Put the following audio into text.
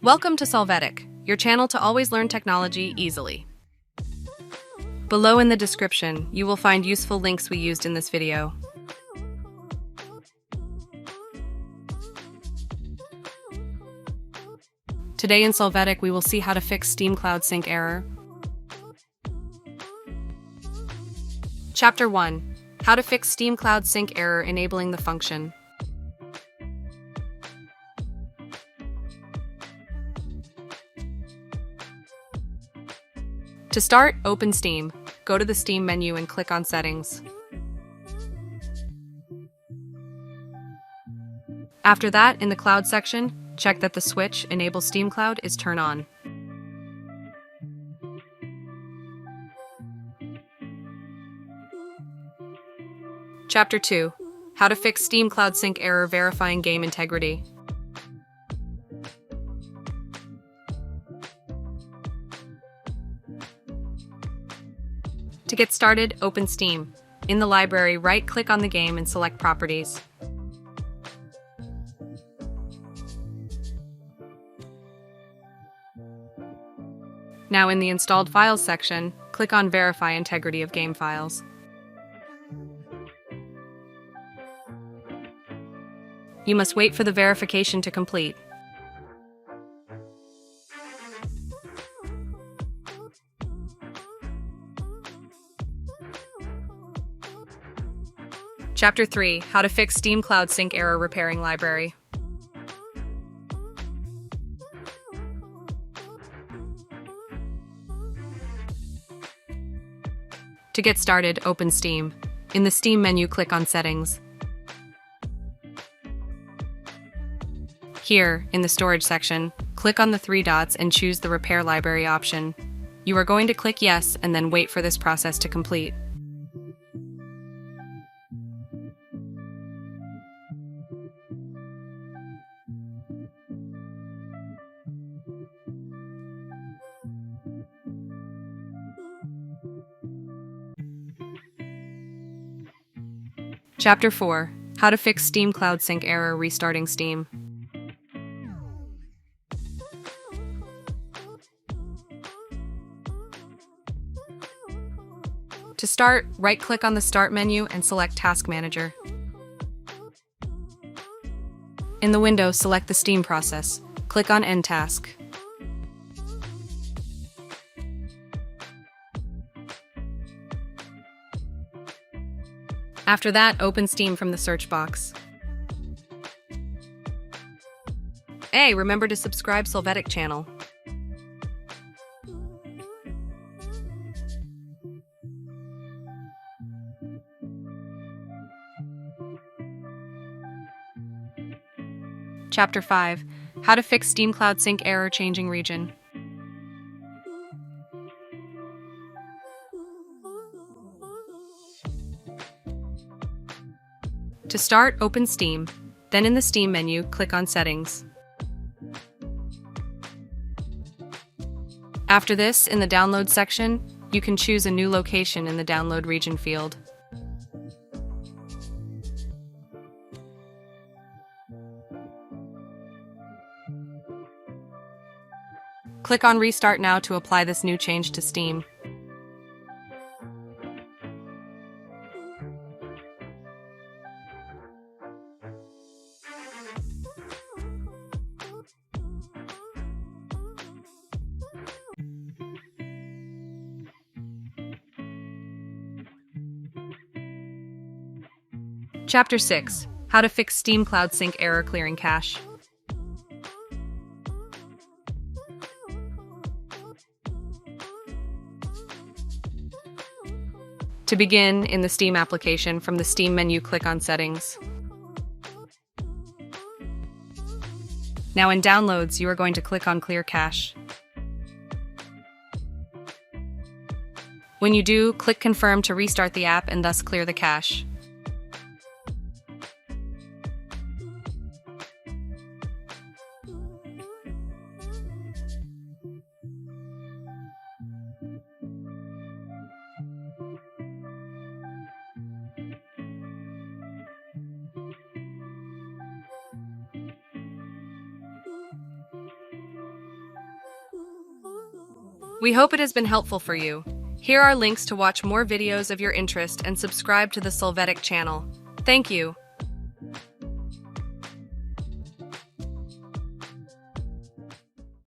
Welcome to Solvetic, your channel to always learn technology easily. Below in the description, you will find useful links we used in this video. Today in Solvetic, we will see how to fix Steam Cloud Sync error. Chapter 1. How to fix Steam Cloud Sync error enabling the function. To start, open Steam. Go to the Steam menu and click on Settings. After that, in the Cloud section, check that the switch Enable Steam Cloud is turned on. Chapter 2. How to fix Steam Cloud Sync error verifying game integrity. To get started, open Steam. In the library, right-click on the game and select Properties. Now in the Installed Files section, click on Verify Integrity of Game Files. You must wait for the verification to complete. Chapter 3. How to fix Steam Cloud Sync error repairing library. To get started, open Steam. In the Steam menu, click on Settings. Here, in the Storage section, click on the three dots and choose the Repair Library option. You are going to click Yes and then wait for this process to complete. Chapter 4. How to fix Steam Cloud Sync error restarting Steam. To start, right-click on the Start menu and select Task Manager. In the window, select the Steam process. Click on End Task. After that, open Steam from the search box. Hey, remember to subscribe Solvetic channel. Chapter 5. How to fix Steam Cloud Sync error changing region. To start, open Steam. Then in the Steam menu, click on Settings. After this, in the Download section, you can choose a new location in the Download region field. Click on Restart Now to apply this new change to Steam. Chapter 6. How to fix Steam Cloud Sync error clearing cache. To begin, in the Steam application, from the Steam menu, click on Settings. Now in Downloads, you are going to click on Clear Cache. When you do, click Confirm to restart the app and thus clear the cache. We hope it has been helpful for you. Here are links to watch more videos of your interest and subscribe to the Solvetic channel. Thank you.